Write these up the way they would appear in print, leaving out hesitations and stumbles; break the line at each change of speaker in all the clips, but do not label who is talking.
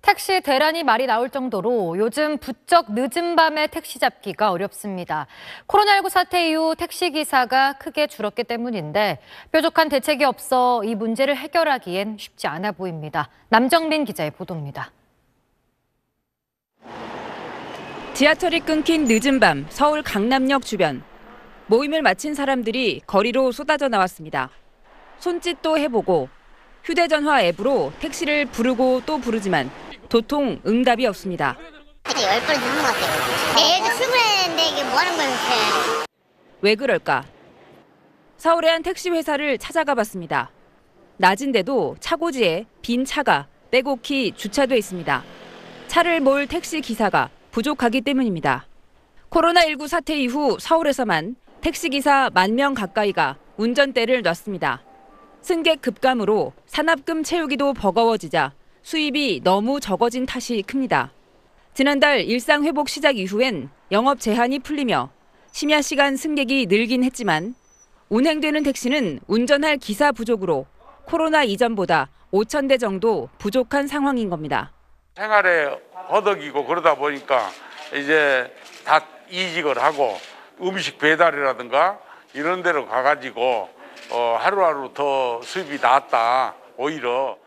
택시 대란이 말이 나올 정도로 요즘 부쩍 늦은 밤에 택시 잡기가 어렵습니다. 코로나19 사태 이후 택시기사가 크게 줄었기 때문인데 뾰족한 대책이 없어 이 문제를 해결하기엔 쉽지 않아 보입니다. 남정민 기자의 보도입니다.
지하철이 끊긴 늦은 밤 서울 강남역 주변. 모임을 마친 사람들이 거리로 쏟아져 나왔습니다. 손짓도 해보고 휴대전화 앱으로 택시를 부르고 또 부르지만 도통 응답이 없습니다.
10번 넘은 것 같아요. 내 애도 출근했는데 이게 뭐 하는 거야, 이렇게.
왜 그럴까? 서울의 한 택시 회사를 찾아가 봤습니다. 낮인데도 차고지에 빈 차가 빼곡히 주차돼 있습니다. 차를 몰 택시 기사가 부족하기 때문입니다. 코로나19 사태 이후 서울에서만 택시기사 10,000명 가까이가 운전대를 놨습니다. 승객 급감으로 산업금 채우기도 버거워지자 수입이 너무 적어진 탓이 큽니다. 지난달 일상 회복 시작 이후엔 영업 제한이 풀리며 심야 시간 승객이 늘긴 했지만 운행되는 택시는 운전할 기사 부족으로 코로나 이전보다 5,000대 정도 부족한 상황인 겁니다.
생활에 허덕이고 그러다 보니까 이제 다 이직을 하고 음식 배달이라든가 이런 데로 가가지고 하루하루 더 수입이 나았다, 오히려.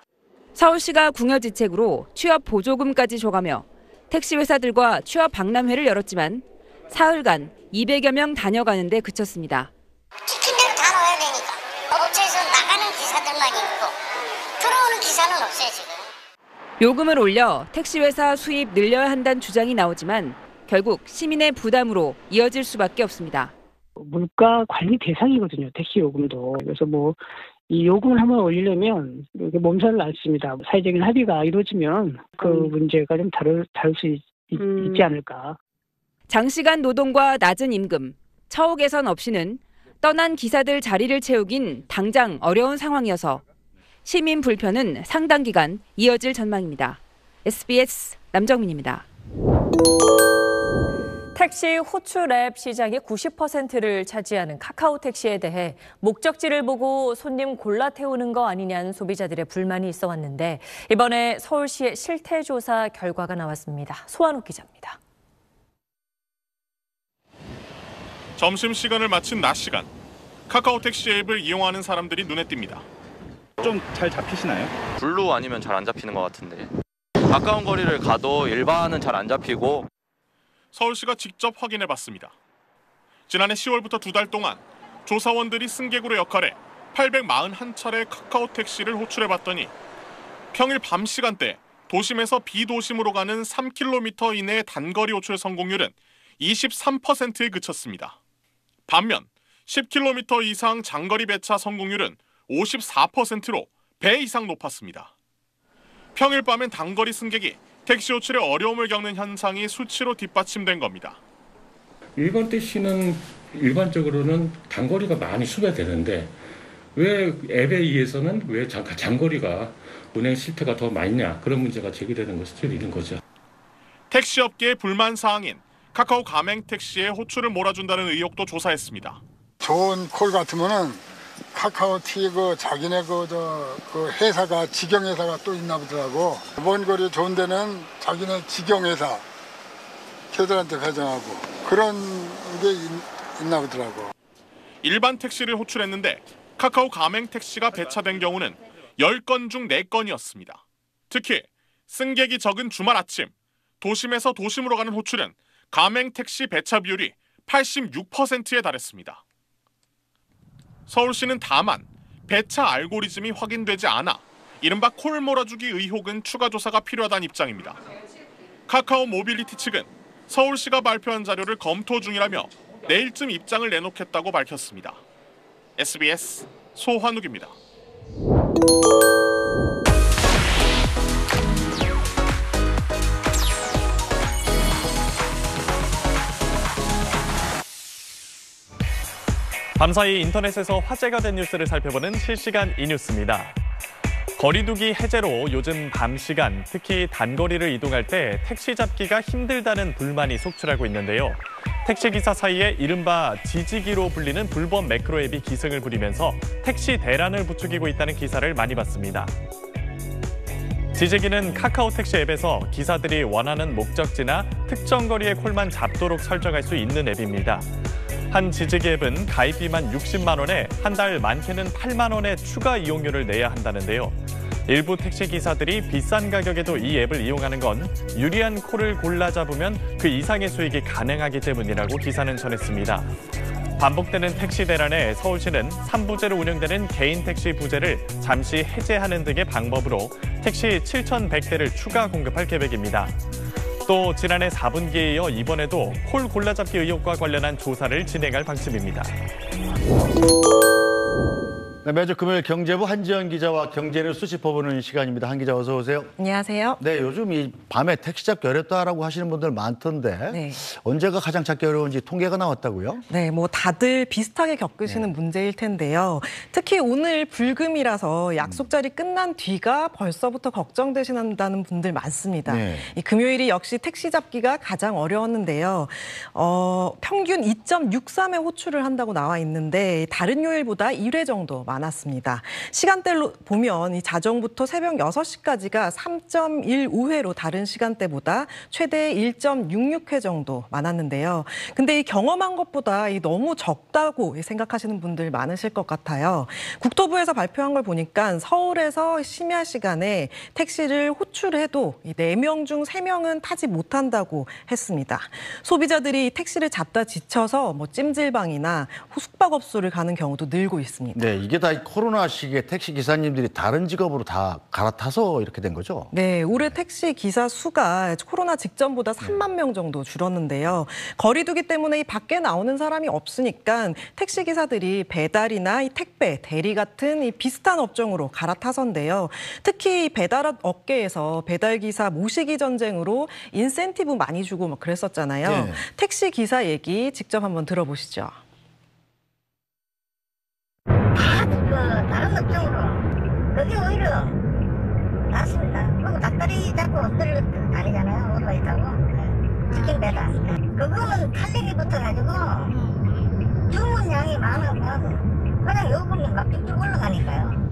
서울시가 궁여지책으로 취업 보조금까지 줘가며 택시 회사들과 취업 박람회를 열었지만 사흘간 200여 명 다녀가는 데 그쳤습니다.
시킨 대로 다 넣어야 되니까. 업체에서 나가는 기사들만 있고 들어오는 기사는 없어요, 지금.
요금을 올려 택시 회사 수입 늘려야 한다는 주장이 나오지만 결국 시민의 부담으로 이어질 수밖에 없습니다.
물가 관리 대상이거든요, 택시 요금도. 그래서 이 요금을 한번 올리려면 몸살을 앓습니다. 사회적인 합의가 이루어지면 그 문제가 좀 다룰 수 있지 않을까.
장시간 노동과 낮은 임금, 처우 개선 없이는 떠난 기사들 자리를 채우긴 당장 어려운 상황이어서 시민 불편은 상당 기간 이어질 전망입니다. SBS 남정민입니다.
택시 호출 앱 시장의 90%를 차지하는 카카오 택시에 대해 목적지를 보고 손님 골라 태우는 거 아니냐는 소비자들의 불만이 있어 왔는데 이번에 서울시의 실태조사 결과가 나왔습니다. 소환욱 기자입니다.
점심시간을 마친 낮 시간, 카카오 택시 앱을 이용하는 사람들이 눈에 띕니다.
좀 잘 잡히시나요?
블루 아니면 잘 안 잡히는 것 같은데. 가까운 거리를 가도 일반은 잘 안 잡히고.
서울시가 직접 확인해봤습니다. 지난해 10월부터 2달 동안 조사원들이 승객으로 역할해 841차례 카카오 택시를 호출해봤더니 평일 밤 시간대 도심에서 비도심으로 가는 3km 이내의 단거리 호출 성공률은 23%에 그쳤습니다. 반면 10km 이상 장거리 배차 성공률은 54%로 배 이상 높았습니다. 평일 밤엔 단거리 승객이 택시 호출에 어려움을 겪는 현상이 수치로 뒷받침된 겁니다.
일반 택시는 일반적으로는 단거리가 많이 수배되는데 왜 앱에 의해서는 왜 장거리가 운행 실태가 더 많냐, 그런 문제가 제기되는 것이 있는 거죠.
택시업계의 불만 사항인 카카오 가맹 택시에 호출을 몰아준다는 의혹도 조사했습니다.
좋은 콜 같으면은 카카오티 자기네 회사가 직영회사가 또 있나 보더라고. 먼 거리 좋은 데는 자기네 직영회사 걔들한테 배정하고 그런 게 있나 보더라고.
일반 택시를 호출했는데 카카오 가맹 택시가 배차된 경우는 10건 중 4건이었습니다. 특히 승객이 적은 주말 아침, 도심에서 도심으로 가는 호출은 가맹 택시 배차 비율이 86%에 달했습니다. 서울시는 다만 배차 알고리즘이 확인되지 않아 이른바 콜 몰아주기 의혹은 추가 조사가 필요하다는 입장입니다. 카카오 모빌리티 측은 서울시가 발표한 자료를 검토 중이라며 내일쯤 입장을 내놓겠다고 밝혔습니다. SBS 소환욱입니다.
밤사이 인터넷에서 화제가 된 뉴스를 살펴보는 실시간 이뉴스입니다. 거리두기 해제로 요즘 밤 시간, 특히 단거리를 이동할 때 택시 잡기가 힘들다는 불만이 속출하고 있는데요. 택시기사 사이에 이른바 지지기로 불리는 불법 매크로앱이 기승을 부리면서 택시 대란을 부추기고 있다는 기사를 많이 봤습니다. 지지기는 카카오 택시 앱에서 기사들이 원하는 목적지나 특정 거리의 콜만 잡도록 설정할 수 있는 앱입니다. 한 지지기 앱은 가입비만 60만 원에 한 달 많게는 8만 원의 추가 이용료를 내야 한다는데요. 일부 택시기사들이 비싼 가격에도 이 앱을 이용하는 건 유리한 콜을 골라 잡으면 그 이상의 수익이 가능하기 때문이라고 기사는 전했습니다. 반복되는 택시 대란에 서울시는 3부제로 운영되는 개인 택시 부제를 잠시 해제하는 등의 방법으로 택시 7,100대를 추가 공급할 계획입니다. 또 지난해 4분기에 이어 이번에도 콜 골라잡기 의혹과 관련한 조사를 진행할 방침입니다.
네, 매주 금요일 경제부 한지연 기자와 경제뉴스 짚어보는 시간입니다. 한 기자 어서 오세요.
안녕하세요.
네, 요즘 이 밤에 택시 잡기 어렵다라고 하시는 분들 많던데
네.
언제가 가장 찾기 어려운지 통계가 나왔다고요?
네, 뭐 다들 비슷하게 겪으시는 문제일 텐데요. 특히 오늘 불금이라서 약속 자리 끝난 뒤가 벌써부터 걱정되신다는 분들 많습니다.
네.
이 금요일이 역시 택시 잡기가 가장 어려웠는데요. 평균 2.63회 호출을 한다고 나와 있는데 다른 요일보다 1회 정도 많았습니다. 시간대로 보면 이 자정부터 새벽 6시까지가 3.15회로 다른 시간대보다 최대 1.66회 정도 많았는데요. 근데 이 경험한 것보다 너무 적다고 생각하시는 분들 많으실 것 같아요. 국토부에서 발표한 걸 보니까 서울에서 심야 시간에 택시를 호출해도 4명 중 3명은 타지 못한다고 했습니다. 소비자들이 택시를 잡다 지쳐서 뭐 찜질방이나 숙박업소를 가는 경우도 늘고 있습니다.
네, 이게 다 코로나 시기에 택시 기사님들이 다른 직업으로 다 갈아타서 이렇게 된 거죠?
네, 올해 택시 기사 수가 코로나 직전보다 3만 명 정도 줄었는데요. 거리두기 때문에 이 밖에 나오는 사람이 없으니까 택시 기사들이 배달이나 이 택배, 대리 같은 이 비슷한 업종으로 갈아타선데요. 특히 배달 업계에서 배달 기사 모시기 전쟁으로 인센티브 많이 주고 막 그랬었잖아요.
네.
택시 기사 얘기 직접 한번 들어보시죠.
다른 업종으로 그게 오히려 낫습니다. 그리고 닭다리 잡고 엎드려 다니잖아요. 오토바이 타고 치킨 배달. 그거는 탈 일이 붙어가지고 주문 양이 많아서 그냥 요금이 막 쭉쭉 올라가니까요.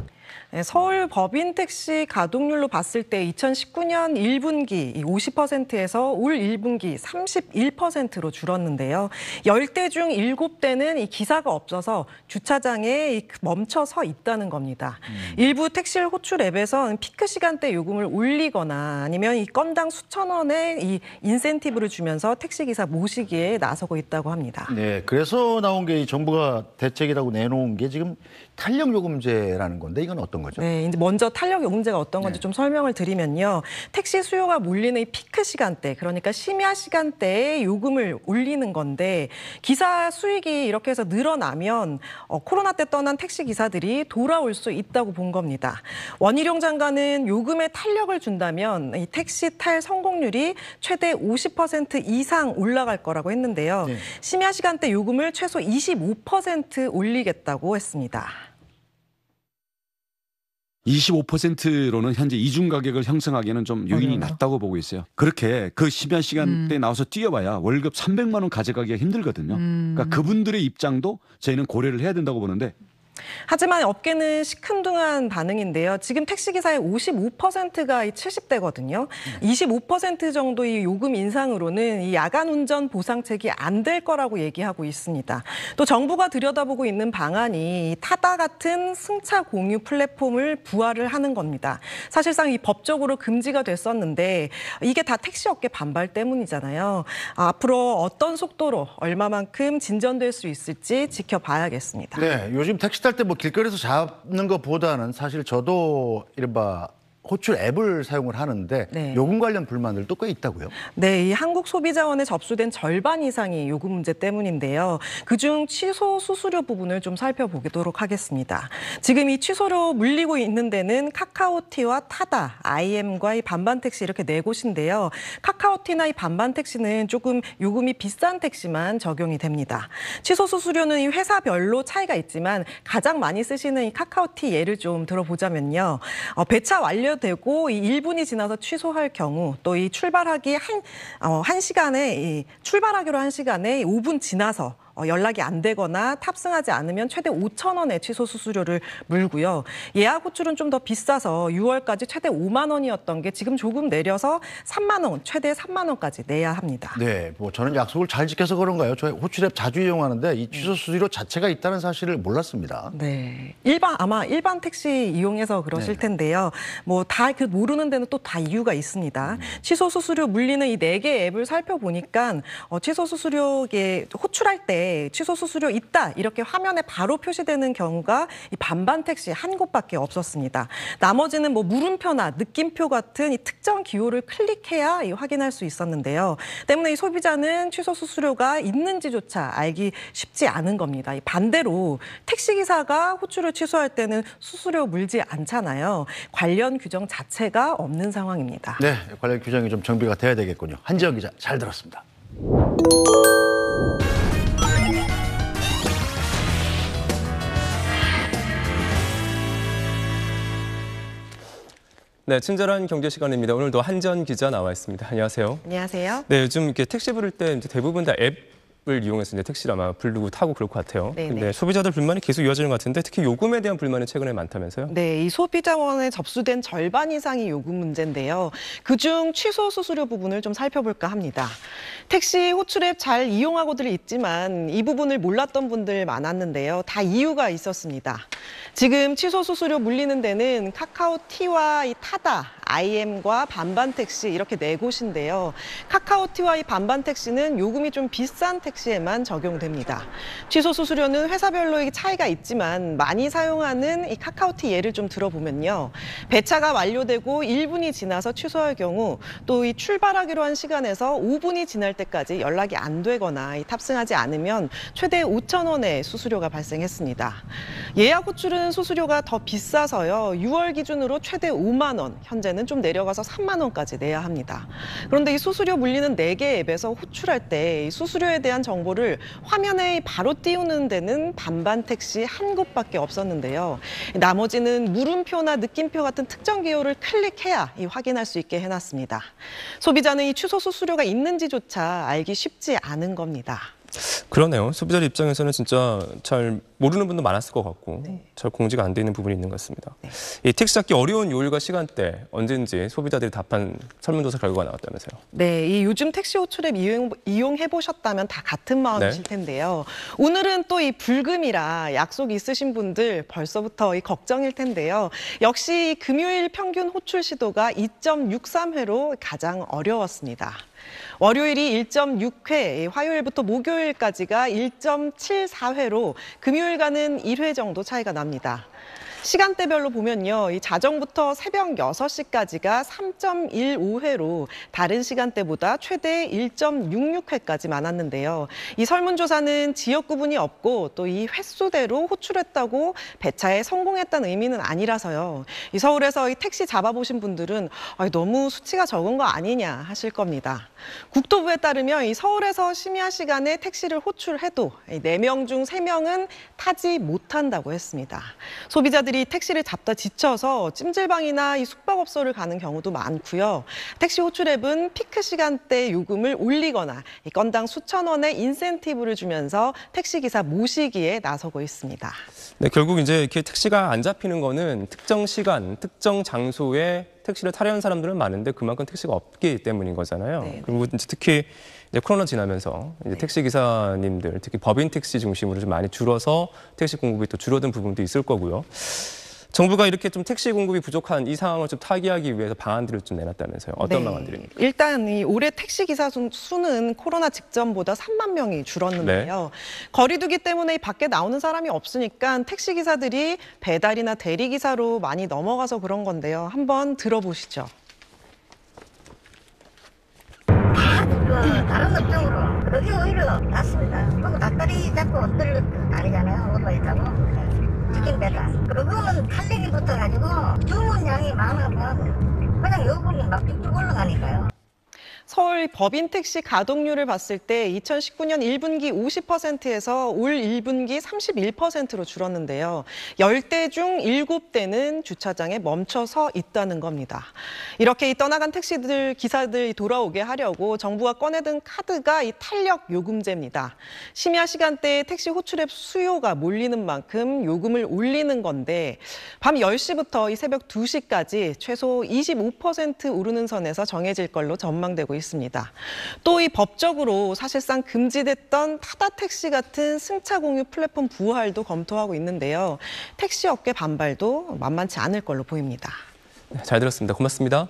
서울 법인 택시 가동률로 봤을 때 2019년 1분기 50%에서 올 1분기 31%로 줄었는데요. 10대 중 7대는 이 기사가 없어서 주차장에 멈춰 서 있다는 겁니다. 일부 택시 호출 앱에서 피크 시간대 요금을 올리거나 아니면 이 건당 수천 원의 이 인센티브를 주면서 택시기사 모시기에 나서고 있다고 합니다.
네, 그래서 나온 게 이 정부가 대책이라고 내놓은 게 지금 탄력요금제라는 건데 이건 어떤 거죠?
네, 이제 먼저 탄력요금제가 어떤 건지 좀 설명을 드리면요. 택시 수요가 몰리는 이 피크 시간대, 그러니까 심야 시간대에 요금을 올리는 건데 기사 수익이 이렇게 해서 늘어나면 코로나 때 떠난 택시 기사들이 돌아올 수 있다고 본 겁니다. 원희룡 장관은 요금에 탄력을 준다면 이 택시 탈 성공률이 최대 50% 이상 올라갈 거라고 했는데요.
네.
심야 시간대 요금을 최소 25% 올리겠다고 했습니다.
25%로는 현재 이중 가격을 형성하기에는 좀 요인이 낮다고 보고 있어요. 그렇게 그 심야 시간대에 나와서 뛰어봐야 월급 300만 원 가져가기가 힘들거든요. 그러니까 그분들의 입장도 저희는 고려를 해야 된다고 보는데
하지만 업계는 시큰둥한 반응인데요. 지금 택시기사의 55%가 70대거든요. 25% 정도의 요금 인상으로는 이 야간 운전 보상책이 안 될 거라고 얘기하고 있습니다. 또 정부가 들여다보고 있는 방안이 타다 같은 승차 공유 플랫폼을 부활을 하는 겁니다. 사실상 이 법적으로 금지가 됐었는데 이게 다 택시업계 반발 때문이잖아요. 앞으로 어떤 속도로 얼마만큼 진전될 수 있을지 지켜봐야겠습니다.
네, 요즘 택시 탈 때 뭐 길거리에서 잡는 것보다는 사실 저도 이른바 호출 앱을 사용을 하는데
네.
요금 관련 불만들도 꽤 있다고요?
네, 이 한국소비자원에 접수된 절반 이상이 요금 문제 때문인데요. 그중 취소 수수료 부분을 좀 살펴보도록 하겠습니다. 지금 이 취소료 물리고 있는 데는 카카오티와 타다, IM과 이 반반택시 이렇게 네 곳인데요. 카카오티나 이 반반택시는 조금 요금이 비싼 택시만 적용이 됩니다. 취소 수수료는 이 회사별로 차이가 있지만 가장 많이 쓰시는 이 카카오티 예를 좀 들어보자면요. 배차 완료 완료되고 이 1분이 지나서 취소할 경우 또 이 출발하기 출발하기로 한 시간에 5분 지나서 연락이 안 되거나 탑승하지 않으면 최대 5,000원의 취소 수수료를 물고요. 예약 호출은 좀 더 비싸서 6월까지 최대 5만 원이었던 게 지금 조금 내려서 3만 원, 최대 3만 원까지 내야 합니다.
네, 뭐 저는 약속을 잘 지켜서 그런가요? 저희 호출 앱 자주 이용하는데 이 취소 수수료 자체가 있다는 사실을 몰랐습니다.
네, 아마 일반 택시 이용해서 그러실 텐데요. 뭐 다 그 모르는 데는 또 다 이유가 있습니다. 취소 수수료 물리는 이 4개 앱을 살펴보니까 취소 수수료에 호출할 때 취소 수수료 있다 이렇게 화면에 바로 표시되는 경우가 이 반반 택시 한 곳밖에 없었습니다. 나머지는 뭐 물음표나 느낌표 같은 이 특정 기호를 클릭해야 확인할 수 있었는데요. 때문에 이 소비자는 취소 수수료가 있는지조차 알기 쉽지 않은 겁니다. 반대로 택시기사가 호출을 취소할 때는 수수료 물지 않잖아요. 관련 규정 자체가 없는 상황입니다.
네, 관련 규정이 좀 정비가 돼야 되겠군요. 한지영 기자 잘 들었습니다.
네, 친절한 경제 시간입니다. 오늘도 한지연 기자 나와 있습니다. 안녕하세요.
안녕하세요.
네, 요즘 이렇게 택시 부를 때 이제 대부분 다 앱을 이용해서 이제 택시를 아마 부르고 타고 그럴 것 같아요. 근데 소비자들 불만이 계속 이어지는 것 같은데 특히 요금에 대한 불만이 최근에 많다면서요?
네, 이 소비자원에 접수된 절반 이상이 요금 문제인데요. 그중 취소 수수료 부분을 좀 살펴볼까 합니다. 택시 호출 앱 잘 이용하고들 있지만 이 부분을 몰랐던 분들 많았는데요. 다 이유가 있었습니다. 지금 취소 수수료 물리는 데는 카카오티와 이 타다, IM과 반반택시 이렇게 4곳인데요. 카카오티와 이 반반택시는 요금이 좀 비싼 택시에만 적용됩니다. 취소 수수료는 회사별로 차이가 있지만 많이 사용하는 이 카카오티 예를 좀 들어보면요. 배차가 완료되고 1분이 지나서 취소할 경우 또 이 출발하기로 한 시간에서 5분이 지날 때까지 연락이 안 되거나 탑승하지 않으면 최대 5,000원의 수수료가 발생했습니다. 예약 호출은 수수료가 더 비싸서요. 6월 기준으로 최대 5만 원, 현재는 좀 내려가서 3만 원까지 내야 합니다. 그런데 이 수수료 물리는 4개 앱에서 호출할 때 이 수수료에 대한 정보를 화면에 바로 띄우는 데는 반반 택시 한 곳밖에 없었는데요. 나머지는 물음표나 느낌표 같은 특정 기호를 클릭해야 확인할 수 있게 해놨습니다. 소비자는 이 취소 수수료가 있는지조차 알기 쉽지 않은 겁니다.
그러네요. 소비자들 입장에서는 진짜 잘 모르는 분도 많았을 것 같고 잘 공지가 안 돼 있는 부분이 있는 것 같습니다. 이 택시 잡기 어려운 요일과 시간대 언제인지 소비자들이 답한 설문조사 결과가 나왔다면서요.
네, 이 요즘 택시 호출 앱 이용해 보셨다면 다 같은 마음이실 텐데요. 오늘은 또 이 불금이라 약속이 있으신 분들 벌써부터 걱정일 텐데요. 역시 금요일 평균 호출 시도가 2.63회로 가장 어려웠습니다. 월요일이 1.6회, 화요일부터 목요일까지가 1.74회로 금요일과는 1회 정도 차이가 납니다. 시간대별로 보면요. 이 자정부터 새벽 6시까지가 3.15회로 다른 시간대보다 최대 1.66회까지 많았는데요. 이 설문조사는 지역 구분이 없고 또 이 횟수대로 호출했다고 배차에 성공했다는 의미는 아니라서요. 이 서울에서 이 택시 잡아보신 분들은 너무 수치가 적은 거 아니냐 하실 겁니다. 국토부에 따르면 이 서울에서 심야 시간에 택시를 호출해도 4명 중 3명은 타지 못한다고 했습니다. 소비자들이 택시를 잡다 지쳐서 찜질방이나 이 숙박업소를 가는 경우도 많고요. 택시 호출 앱은 피크 시간대 요금을 올리거나 건당 수천 원의 인센티브를 주면서 택시기사 모시기에 나서고 있습니다.
네, 결국 이제 이렇게 택시가 안 잡히는 거는 특정 시간, 특정 장소에 택시를 타려는 사람들은 많은데 그만큼 택시가 없기 때문인 거잖아요. 그리고 이제 특히 이제 코로나 지나면서 이제 택시 기사님들, 특히 법인 택시 중심으로 좀 많이 줄어서 택시 공급이 또 줄어든 부분도 있을 거고요. 정부가 이렇게 좀 택시 공급이 부족한 이 상황을 좀 타개하기 위해서 방안들을 좀 내놨다면서요. 어떤 방안들입니까?
일단 이 올해 택시 기사 수는 코로나 직전보다 3만 명이 줄었는데요. 거리두기 때문에 밖에 나오는 사람이 없으니까 택시 기사들이 배달이나 대리 기사로 많이 넘어가서 그런 건데요. 한번 들어보시죠.
다른 업종으로 그게 오히려 낫습니다. 그리고 닭다리 잡고 엎드릴 다니잖아요. 오토바이 타고. 치킨 배달. 그거는 칼레기 붙어가지고 주문량이 많으면 그냥 요금이 막 쭉쭉 올라가니까요.
서울 법인 택시 가동률을 봤을 때 2019년 1분기 50%에서 올 1분기 31%로 줄었는데요. 10대 중 7대는 주차장에 멈춰서 있다는 겁니다. 이렇게 이 떠나간 택시들 기사들이 돌아오게 하려고 정부가 꺼내든 카드가 이 탄력 요금제입니다. 심야 시간대에 택시 호출앱 수요가 몰리는 만큼 요금을 올리는 건데 밤 10시부터 이 새벽 2시까지 최소 25% 오르는 선에서 정해질 걸로 전망되고 있습니다. 또 이 법적으로 사실상 금지됐던 타다 택시 같은 승차 공유 플랫폼 부활도 검토하고 있는데요. 택시 업계 반발도 만만치 않을 걸로 보입니다.
잘 들었습니다. 고맙습니다.